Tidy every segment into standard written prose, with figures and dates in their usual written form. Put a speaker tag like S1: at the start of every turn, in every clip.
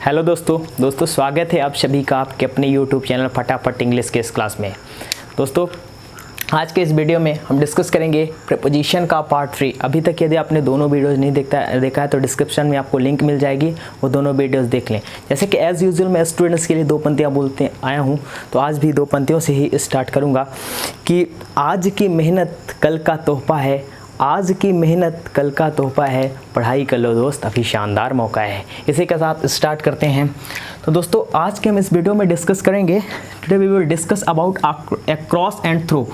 S1: Hello दोस्तों स्वागत है आप सभी का आपके अपने यूट्यूब चैनल फटाफट इंग्लिश के इस क्लास में। दोस्तों आज के इस वीडियो में हम डिस्कस करेंगे प्रीपोजिशन का पार्ट 3। अभी तक यदि आपने दोनों वीडियोस नहीं देखा है तो डिस्क्रिप्शन में आपको लिंक मिल जाएगी, वो दोनों वीडियोस देख लें। जैसे कि एज़ यूजुअल मैं स्टूडेंट्स के लिए दो पंक्तियाँ बोलते आया हूँ, तो आज भी दो पंक्तियों से ही स्टार्ट करूँगा कि आज की मेहनत कल का तोहफा है, आज की मेहनत कल का तोहफा है, पढ़ाई कर लो दोस्त अभी शानदार मौका है। इसी के साथ स्टार्ट करते हैं। तो दोस्तों आज के हम इस वीडियो में डिस्कस करेंगे, today we will discuss about across and through.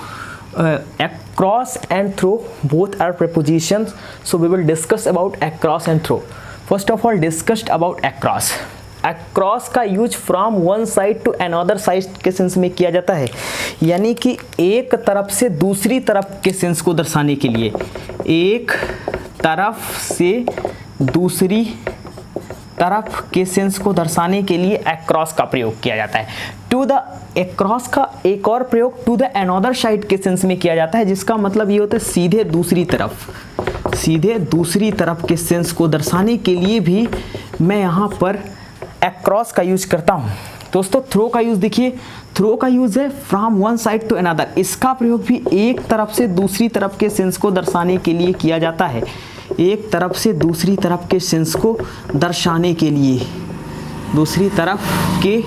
S1: across and through both are prepositions, so we will discuss about across and through. First of all discussed about across. across का use from one side to another side के sense में किया जाता है, यानी कि एक तरफ से दूसरी तरफ के सेंस को दर्शाने के लिए, एक तरफ से दूसरी तरफ के सेंस को दर्शाने के लिए across का प्रयोग किया जाता है। टू द across का एक और प्रयोग टू द अनदर साइड के सेंस में किया जाता है, जिसका मतलब ये होता है सीधे दूसरी तरफ के सेंस को दर्शाने के लिए भी मैं यहाँ पर across का यूज करता हूँ। दोस्तों थ्रो का यूज देखिए, थ्रो का यूज है from one side to another. इसका प्रयोग भी एक तरफ से दूसरी तरफ के सेंस को दर्शाने के लिए किया जाता है, एक तरफ से दूसरी तरफ के सेंस को दर्शाने के लिए, दूसरी तरफ के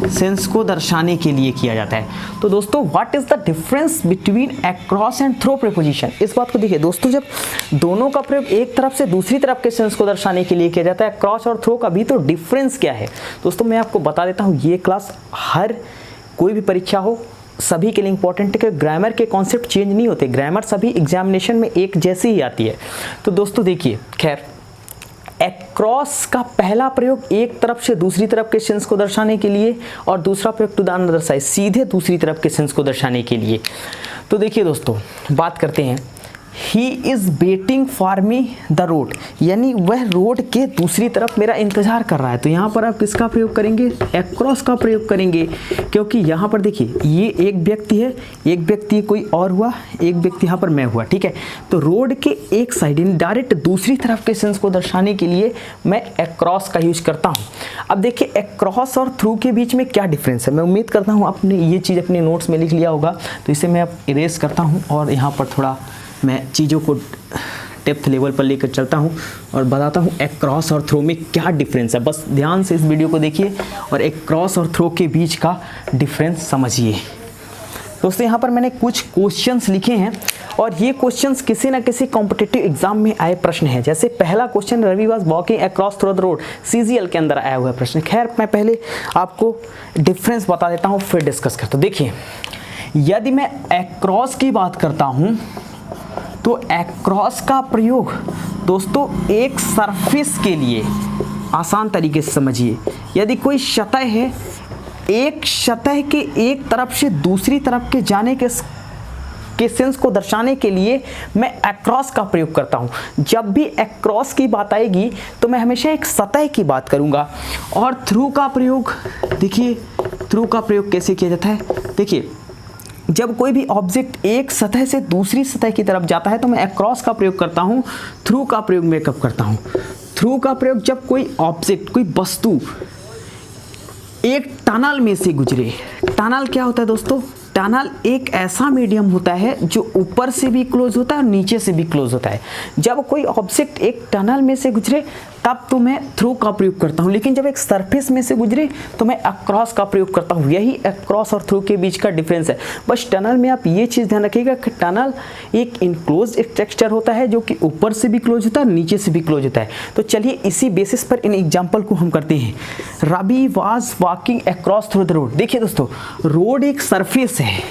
S1: सेंस को दर्शाने के लिए किया जाता है। तो दोस्तों what is the difference between across and through preposition, इस बात को देखिए दोस्तों। जब दोनों का प्रयोग एक तरफ से दूसरी तरफ के सेंस को दर्शाने के लिए किया जाता है, अक्रॉस और थ्रो का भी तो डिफरेंस क्या है दोस्तों मैं आपको बता देता हूँ। ये क्लास हर कोई भी परीक्षा हो सभी के लिए इंपॉर्टेंट है कि ग्रामर के कॉन्सेप्ट चेंज नहीं होते, ग्रामर सभी एग्जामिनेशन में एक जैसी ही आती है। तो दोस्तों देखिए, खैर अक्रॉस का पहला प्रयोग एक तरफ से दूसरी तरफ के सेंस को दर्शाने के लिए, और दूसरा प्रयोग टू द अनदर साइड सीधे दूसरी तरफ के सेंस को दर्शाने के लिए। तो देखिए दोस्तों बात करते हैं, he is waiting for me the road, यानी वह रोड के दूसरी तरफ मेरा इंतज़ार कर रहा है। तो यहाँ पर आप किसका प्रयोग करेंगे, अक्रॉस का प्रयोग करेंगे, क्योंकि यहाँ पर देखिए ये एक व्यक्ति है, एक व्यक्ति कोई और हुआ, एक व्यक्ति यहाँ पर मैं हुआ, ठीक है। तो रोड के एक साइड इन डायरेक्ट दूसरी तरफ के सेंस को दर्शाने के लिए मैं अक्रॉस का यूज करता हूँ। अब देखिए अक्रॉस और थ्रू के बीच में क्या डिफरेंस है, मैं उम्मीद करता हूँ आपने ये चीज़ अपने नोट्स में लिख लिया होगा। तो इसे मैं अब इरेज करता हूँ और यहाँ पर थोड़ा मैं चीज़ों को डेप्थ लेवल पर लेकर चलता हूँ और बताता हूँ अक्रॉस और थ्रो में क्या डिफरेंस है। बस ध्यान से इस वीडियो को देखिए और अक्रॉस और थ्रो के बीच का डिफरेंस समझिए। दोस्तों यहाँ पर मैंने कुछ क्वेश्चंस लिखे हैं और ये क्वेश्चंस किसी न किसी कॉम्पिटिटिव एग्जाम में आए प्रश्न हैं। जैसे पहला question, Ravi was walking across through the road, CGL के अंदर आया हुआ प्रश्न। खैर मैं पहले आपको डिफरेंस बता देता हूँ फिर डिस्कस करता हूँ। देखिए यदि मैं अक्रॉस की बात करता हूँ तो अक्रॉस का प्रयोग दोस्तों एक सरफेस के लिए, आसान तरीके से समझिए, यदि कोई सतह है, एक सतह के एक तरफ से दूसरी तरफ के जाने के सेंस को दर्शाने के लिए मैं अक्रॉस का प्रयोग करता हूँ। जब भी अक्रॉस की बात आएगी तो मैं हमेशा एक सतह की बात करूँगा। और थ्रू का प्रयोग देखिए, थ्रू का प्रयोग कैसे किया जाता है, देखिए जब कोई भी ऑब्जेक्ट एक सतह से दूसरी सतह की तरफ जाता है तो मैं अक्रॉस का प्रयोग करता हूँ, थ्रू का प्रयोग मैं कब करता हूँ। थ्रू का प्रयोग जब कोई ऑब्जेक्ट, कोई वस्तु एक टनल में से गुजरे। टनल क्या होता है दोस्तों, टनल एक ऐसा मीडियम होता है जो ऊपर से भी क्लोज होता है और नीचे से भी क्लोज होता है। जब कोई ऑब्जेक्ट एक टनल में से गुजरे तब तो मैं थ्रू का प्रयोग करता हूँ, लेकिन जब एक सरफेस में से गुजरे तो मैं अक्रॉस का प्रयोग करता हूँ। यही अक्रॉस और थ्रू के बीच का डिफरेंस है। बस टनल में आप ये चीज़ ध्यान रखिएगा कि टनल एक इनक्लोज स्ट्रक्चर होता है जो कि ऊपर से भी क्लोज होता है और नीचे से भी क्लोज होता है। तो चलिए इसी बेसिस पर इन एग्जाम्पल को हम करते हैं। Ravi was walking across through the road. देखिए दोस्तों रोड एक सरफेस है,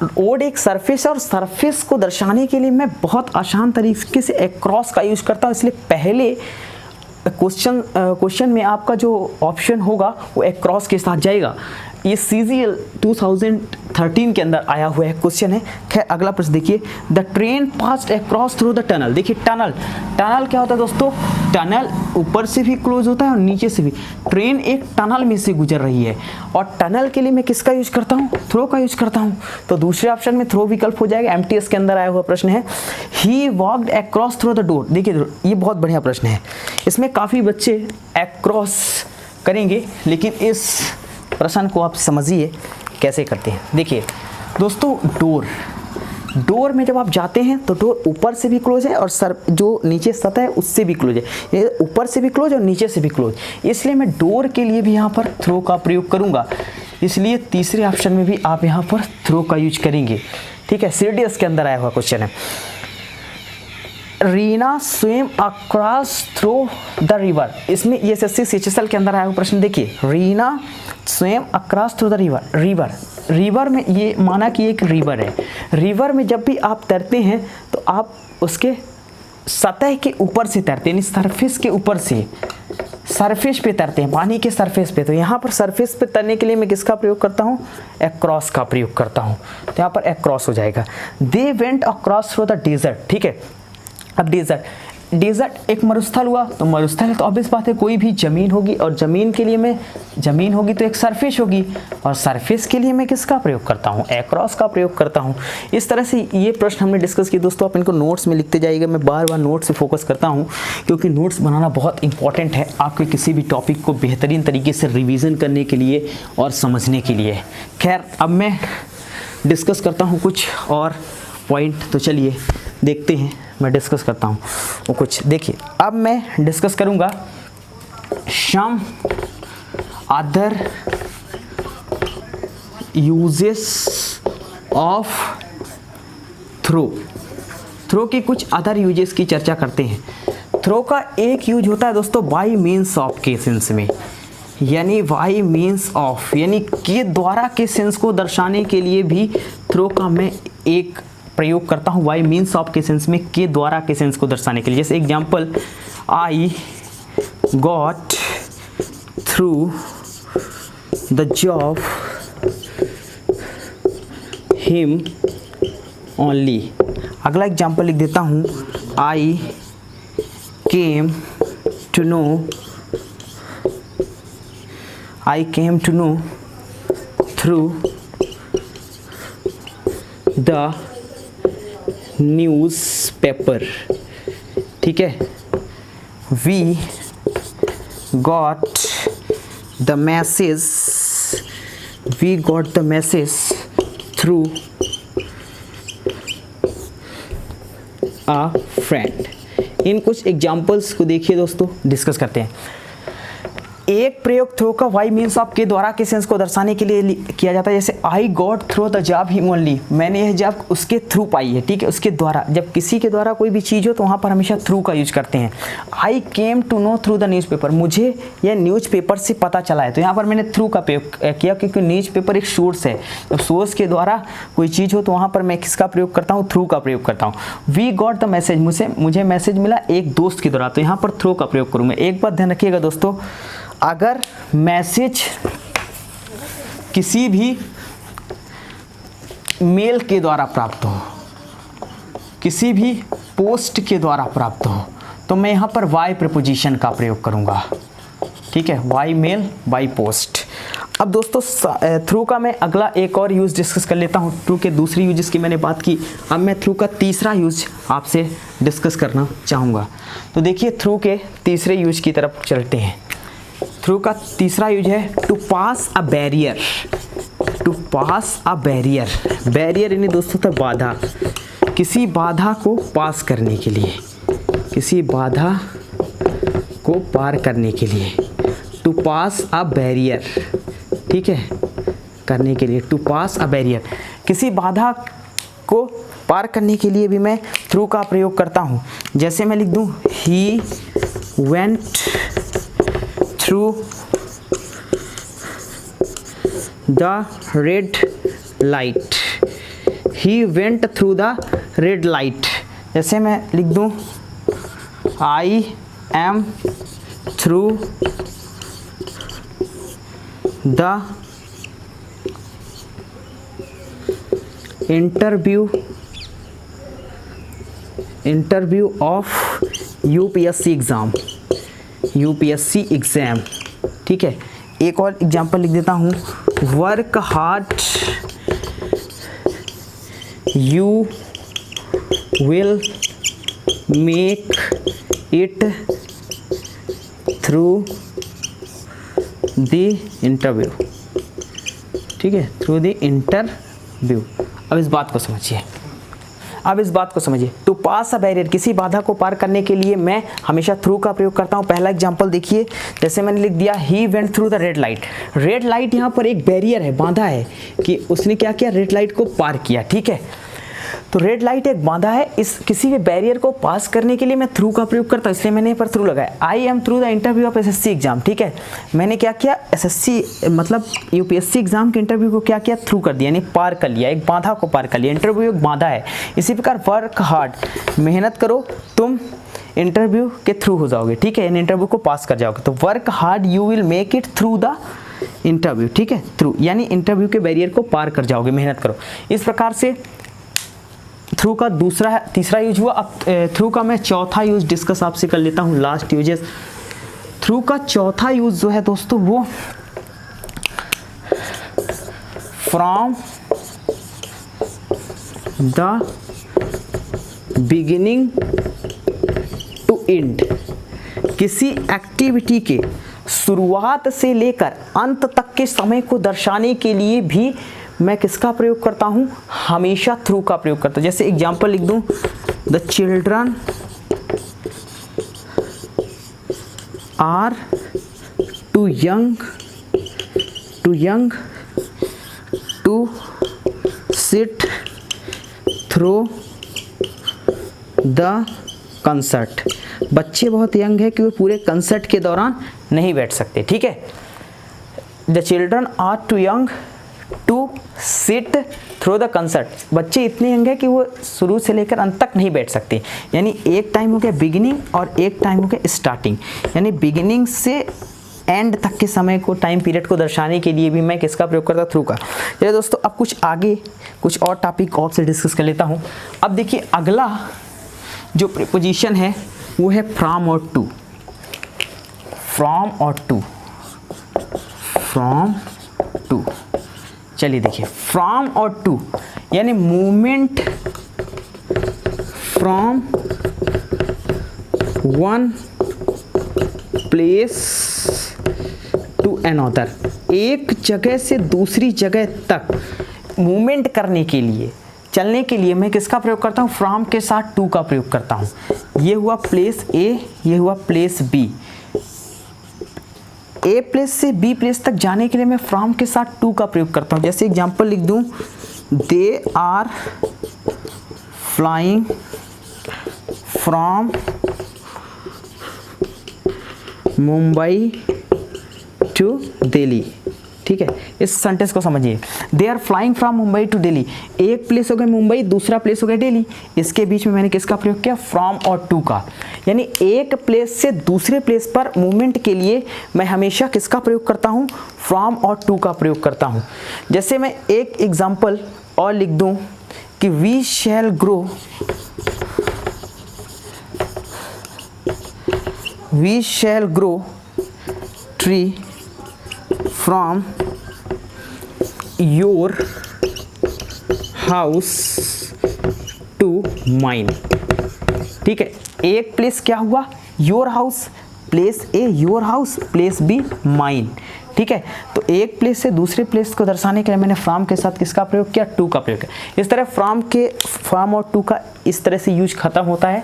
S1: रोड एक सरफेस, और सरफेस को दर्शाने के लिए मैं बहुत आसान तरीके से अक्रॉस का यूज करता हूँ। इसलिए पहले क्वेश्चन में आपका जो ऑप्शन होगा वो अक्रॉस के साथ जाएगा। ये CGL 2013 के अंदर आया हुआ है क्वेश्चन है। खैर अगला प्रश्न देखिए, the train passed across through the tunnel. देखिए टनल क्या होता है दोस्तों, टनल ऊपर से भी क्लोज होता है और नीचे से भी। ट्रेन एक टनल में से गुजर रही है और टनल के लिए मैं किसका यूज करता हूँ, थ्रो का यूज करता हूँ। तो दूसरे ऑप्शन में थ्रो विकल्प हो जाएगा। MTS के अंदर आया हुआ प्रश्न है, he walked across through the door. देखिए ये बहुत बढ़िया प्रश्न है, इसमें काफ़ी बच्चे अक्रॉस करेंगे, लेकिन इस प्रश्न को आप समझिए कैसे करते हैं। देखिए दोस्तों, डोर में जब आप जाते हैं तो डोर ऊपर से भी क्लोज है और जो नीचे सतह है उससे भी क्लोज है, ये ऊपर से भी क्लोज और नीचे से भी क्लोज, इसलिए मैं डोर के लिए भी यहाँ पर थ्रो का प्रयोग करूँगा। इसलिए तीसरे ऑप्शन में भी आप यहाँ पर थ्रो का यूज करेंगे। ठीक है, CDS के अंदर आया हुआ क्वेश्चन है, Reena swim across through the river. इसमें ये SSC CHSL के अंदर आया हुआ प्रश्न देखिए, Reena swim across through the river. River में ये माना कि एक रिवर है, रिवर में जब भी आप तैरते हैं तो आप उसके सतह के ऊपर से तैरते हैं, यानी सरफेस के ऊपर से, सरफेस पे तैरते हैं, पानी के सरफेस पे। तो यहाँ पर सरफेस पे तैरने के लिए मैं किसका प्रयोग करता हूँ, अक्रॉस का प्रयोग करता हूँ। तो यहाँ पर अक्रॉस हो जाएगा। They went across through the desert. ठीक है, अब डेजर्ट एक मरुस्थल हुआ, तो मरुस्थल है तो ऑब्वियस बात है कोई भी ज़मीन होगी, और ज़मीन के लिए मैं, ज़मीन होगी तो एक सरफेस होगी, और सरफेस के लिए मैं किसका प्रयोग करता हूँ, अक्रॉस का प्रयोग करता हूँ। इस तरह से ये प्रश्न हमने डिस्कस किए दोस्तों। आप इनको नोट्स में लिखते जाइएगा, मैं बार बार नोट्स से फोकस करता हूँ क्योंकि नोट्स बनाना बहुत इंपॉर्टेंट है आपके किसी भी टॉपिक को बेहतरीन तरीके से रिविज़न करने के लिए और समझने के लिए। खैर अब मैं डिस्कस करता हूँ कुछ और पॉइंट, तो चलिए देखते हैं मैं डिस्कस करता हूँ वो कुछ। देखिए अब मैं डिस्कस करूँगा some other uses of through की कुछ अदर यूजेस की चर्चा करते हैं। थ्रो का एक यूज होता है दोस्तों बाई मीन्स ऑफ के सेंस में, यानी बाई मीन्स ऑफ यानी के द्वारा के सेंस को दर्शाने के लिए भी थ्रो का मैं एक प्रयोग करता हूँ। बाई मीन्स ऑफ के सेंस में के द्वारा के सेंस को दर्शाने के लिए। जैसे example, I got through the job him only. अगला एग्जाम्पल लिख देता हूँ, I came to know through the newspaper. ठीक है, we got the message through a friend. इन कुछ एग्जाम्पल्स को देखिए दोस्तों, डिस्कस करते हैं। एक प्रयोग थ्रो का वाई मीन्स ऑफ के द्वारा के सेंस को दर्शाने के लिए किया जाता है। जैसे आई got through the job him only, मैंने यह जॉब उसके थ्रू पाई है। ठीक है, उसके द्वारा, जब किसी के द्वारा कोई भी चीज़ हो तो वहाँ पर हमेशा थ्रू का यूज करते हैं। I came to know through the newspaper, मुझे यह न्यूज़पेपर से पता चला है, तो यहाँ पर मैंने थ्रू का प्रयोग किया क्योंकि न्यूज़पेपर एक सोर्स है। जब सोर्स के द्वारा कोई चीज़ हो तो वहाँ पर मैं किसका प्रयोग करता हूँ, थ्रू का प्रयोग करता हूँ। वी गॉट द मैसेज, मुझे मैसेज मिला एक दोस्त के द्वारा, तो यहाँ पर थ्रू का प्रयोग करूँगा। एक बात ध्यान रखिएगा दोस्तों, अगर मैसेज किसी भी मेल के द्वारा प्राप्त हो, किसी भी पोस्ट के द्वारा प्राप्त हो, तो मैं यहाँ पर वाई प्रीपोजिशन का प्रयोग करूँगा। ठीक है, वाई मेल वाई पोस्ट। अब दोस्तों थ्रू का मैं अगला एक और यूज़ डिस्कस कर लेता हूँ। थ्रू के दूसरी यूजेस की मैंने बात की, अब मैं थ्रू का तीसरा यूज आपसे डिस्कस करना चाहूँगा। तो देखिए थ्रू के तीसरे यूज की तरफ चलते हैं। थ्रू का तीसरा यूज है to pass a barrier. To pass a barrier, barrier यानी दोस्तों था बाधा, किसी बाधा को पास करने के लिए, किसी बाधा को पार करने के लिए। टू पास अ बैरियर, ठीक है, करने के लिए। टू पास अ बैरियर, किसी बाधा को पार करने के लिए भी मैं थ्रू का प्रयोग करता हूँ। जैसे मैं लिख दूँ, he went through the red light. He went through the red light. जैसे मैं लिख दूँ, I am through the interview of UPSC exam, ठीक है। एक और एग्जांपल लिख देता हूँ, work hard you will make it through the interview, ठीक है, थ्रू द इंटरव्यू। अब इस बात को समझिए, टू पास अ बैरियर, किसी बाधा को पार करने के लिए मैं हमेशा थ्रू का प्रयोग करता हूँ। पहला एग्जांपल देखिए, जैसे मैंने लिख दिया he went through the red light. Red light यहाँ पर एक बैरियर है, बाधा है कि उसने क्या किया, रेड लाइट को पार किया, ठीक है। तो रेड लाइट एक बाधा है, इस किसी भी बैरियर को पास करने के लिए मैं थ्रू का प्रयोग करता हूँ, इसलिए मैंने यहाँ पर थ्रू लगाया। I am through the interview of SSC exam, ठीक है। मैंने क्या किया, एसएससी मतलब यूपीएससी एग्जाम के इंटरव्यू को क्या किया, थ्रू कर दिया, यानी पार कर लिया, एक बाधा को पार कर लिया। इंटरव्यू एक बाधा है। इसी प्रकार वर्क हार्ड, मेहनत करो, तुम इंटरव्यू के थ्रू हो जाओगे, ठीक है, यानी इंटरव्यू को पास कर जाओगे। तो work hard you will make it through the interview, ठीक है, थ्रू यानी इंटरव्यू के बैरियर को पार कर जाओगे, मेहनत करो। इस प्रकार से थ्रू का तीसरा यूज हुआ। अब थ्रू का मैं चौथा यूज डिस्कस आपसे कर लेता हूँ, लास्ट यूजेस। थ्रू का चौथा यूज जो है दोस्तों, वो from the beginning to end, किसी एक्टिविटी के शुरुआत से लेकर अंत तक के समय को दर्शाने के लिए भी मैं किसका प्रयोग करता हूँ, हमेशा थ्रू का प्रयोग करता हूँ। जैसे एग्जाम्पल लिख दूँ, the children are too young to sit through the concert. बच्चे बहुत यंग है कि वो पूरे कंसर्ट के दौरान नहीं बैठ सकते, ठीक है। The children are too young to sit through the concert, बच्चे इतने यंग है कि वो शुरू से लेकर अंत तक नहीं बैठ सकते। यानी एक टाइम हो गया बिगिनिंग और एक टाइम हो गया स्टार्टिंग, यानी बिगिनिंग से एंड तक के समय को, टाइम पीरियड को दर्शाने के लिए भी मैं किसका प्रयोग करता हूँ, थ्रू का। चलिए दोस्तों, अब कुछ और टॉपिक और से डिस्कस कर लेता हूँ। अब देखिए, अगला जो प्रीपोजिशन है वो है फ्रॉम और टू। फ्रॉम टू, चलिए देखिए, फ्रॉम और टू यानी movement from one place to another, एक जगह से दूसरी जगह तक मूवमेंट करने के लिए, चलने के लिए मैं किसका प्रयोग करता हूँ, फ्रॉम के साथ टू का प्रयोग करता हूँ। ये हुआ प्लेस ए, ये हुआ प्लेस बी। ए प्लेस से बी प्लेस तक जाने के लिए मैं फ्रॉम के साथ टू का प्रयोग करता हूँ। जैसे एग्जांपल लिख दूँ, they are flying from Mumbai to Delhi, ठीक है। इस सेंटेंस को समझिए, they are flying from Mumbai to Delhi. एक प्लेस हो गया मुंबई, दूसरा प्लेस हो गया दिल्ली, इसके बीच में मैंने किसका प्रयोग किया, फ्रॉम और टू का। यानी एक प्लेस से दूसरे प्लेस पर मूवमेंट के लिए मैं हमेशा किसका प्रयोग करता हूँ, फ्रॉम और टू का प्रयोग करता हूँ। जैसे मैं एक एग्जांपल और लिख दूँ कि we shall grow tree from your house to mine, ठीक है। एक प्लेस क्या हुआ, your house, place A your house, place B mine, ठीक है। तो एक प्लेस से दूसरे प्लेस को दर्शाने के लिए मैंने फ्रॉम के साथ किसका प्रयोग किया, टू का प्रयोग किया। इस तरह फ्रॉम और टू का इस तरह से यूज खत्म होता है।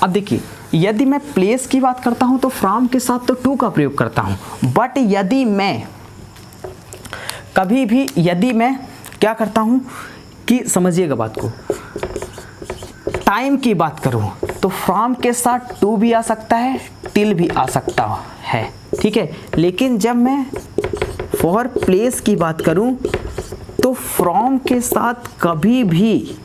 S1: अब देखिए, यदि मैं प्लेस की बात करता हूं तो फ्रॉम के साथ तो टू का प्रयोग करता हूं, बट यदि मैं कभी भी क्या करता हूं कि समझिएगा बात को, टाइम की बात करूं तो फ्रॉम के साथ टू भी आ सकता है, टिल भी आ सकता है, ठीक है। लेकिन जब मैं फॉर प्लेस की बात करूं तो फ्रॉम के साथ कभी भी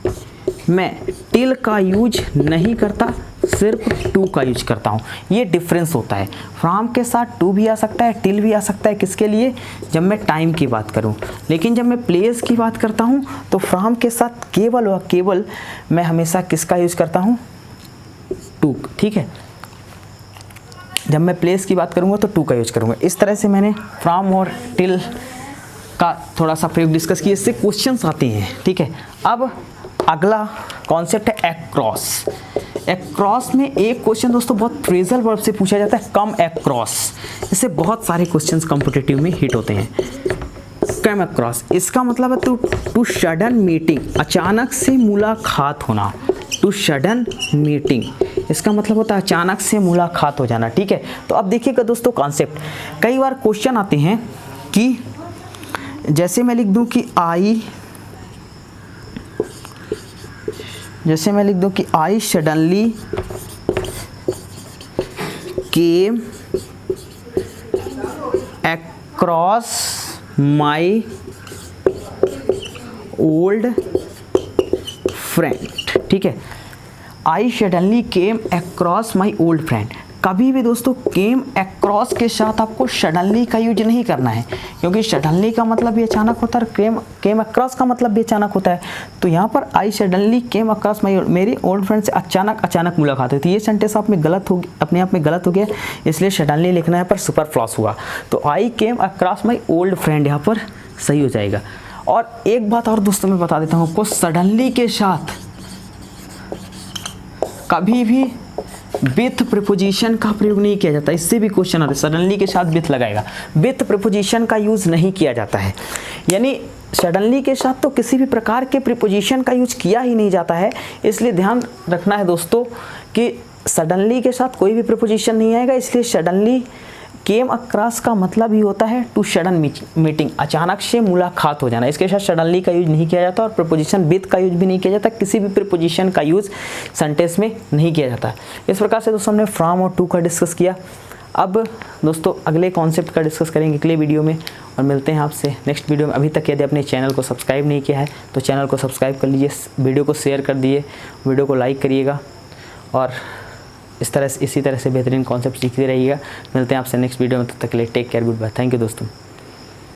S1: मैं टिल का यूज नहीं करता, सिर्फ टू का यूज करता हूँ। ये डिफरेंस होता है। फ्रॉम के साथ टू भी आ सकता है, टिल भी आ सकता है, किसके लिए, जब मैं टाइम की बात करूँ। लेकिन जब मैं प्लेस की बात करता हूँ तो फ्रॉम के साथ केवल और केवल मैं हमेशा किसका यूज करता हूँ, टू। ठीक है, जब मैं प्लेस की बात करूँगा तो टू का यूज करूँगा। इस तरह से मैंने फ्रॉम और टिल का थोड़ा सा प्रयोग डिस्कस किया, इससे क्वेश्चंस आते हैं। ठीक है, अब अगला कॉन्सेप्ट है अक्रॉस। अक्रॉस में एक क्वेश्चन दोस्तों बहुत फ्रेजल वर्ब से पूछा जाता है, कम अक्रॉस। इससे बहुत सारे क्वेश्चंस कॉम्पिटिटिव में हिट होते हैं। कम अक्रॉस, इसका मतलब है टू सडन मीटिंग, अचानक से मुलाकात होना। टू सडन मीटिंग, इसका मतलब होता है अचानक से मुलाकात हो जाना। ठीक है, तो अब देखिएगा दोस्तों कॉन्सेप्ट, कई बार क्वेश्चन आते हैं कि जैसे मैं लिख दूं कि I suddenly came across my old friend. ठीक है, I suddenly came across my old friend. कभी भी दोस्तों केम अक्रॉस के साथ आपको सडनली का यूज नहीं करना है, क्योंकि सडनली का मतलब भी अचानक होता है, केम अक्रॉस का मतलब भी अचानक होता है। तो यहाँ पर आई सडनली केम अक्रॉस माई, मेरी ओल्ड फ्रेंड से अचानक मुलाकात हुई थी। ये सेंटेंस अपने आप में गलत हो गया, इसलिए सडनली लिखना है पर सुपर फ्लॉस हुआ। तो I came across my old friend यहाँ पर सही हो जाएगा। और एक बात और दोस्तों मैं बता देता हूँ आपको, सडनली के साथ कभी भी विथ प्रीपोजिशन का प्रयोग नहीं किया जाता। इससे भी क्वेश्चन आता है, सडनली के साथ विथ लगाएगा, विथ प्रीपोजिशन का यूज नहीं किया जाता है। यानी सडनली के साथ तो किसी भी प्रकार के प्रीपोजिशन का यूज किया ही नहीं जाता है। इसलिए ध्यान रखना है दोस्तों कि सडनली के साथ कोई भी प्रीपोजिशन नहीं आएगा। इसलिए सडनली केम अक्रॉस का मतलब ही होता है टू सडन मीटिंग, अचानक से मुलाकात हो जाना। इसके साथ सडनली का यूज नहीं किया जाता और प्रीपोजिशन विथ का यूज भी नहीं किया जाता। किसी भी प्रीपोजिशन का यूज सेंटेंस में नहीं किया जाता। इस प्रकार से दोस्तों हमने फ्रॉम और टू का डिस्कस किया। अब दोस्तों अगले कॉन्सेप्ट का डिस्कस करेंगे अगले वीडियो में, और मिलते हैं आपसे नेक्स्ट वीडियो में। अभी तक यदि अपने चैनल को सब्सक्राइब नहीं किया है तो चैनल को सब्सक्राइब कर लीजिए, वीडियो को शेयर कर दिए, वीडियो को लाइक करिएगा, और इसी तरह से बेहतरीन कॉन्सेप्ट सीखते रहिएगा। मिलते हैं आपसे नेक्स्ट वीडियो में, तब तक के लिए take care, good bye, thank you दोस्तों।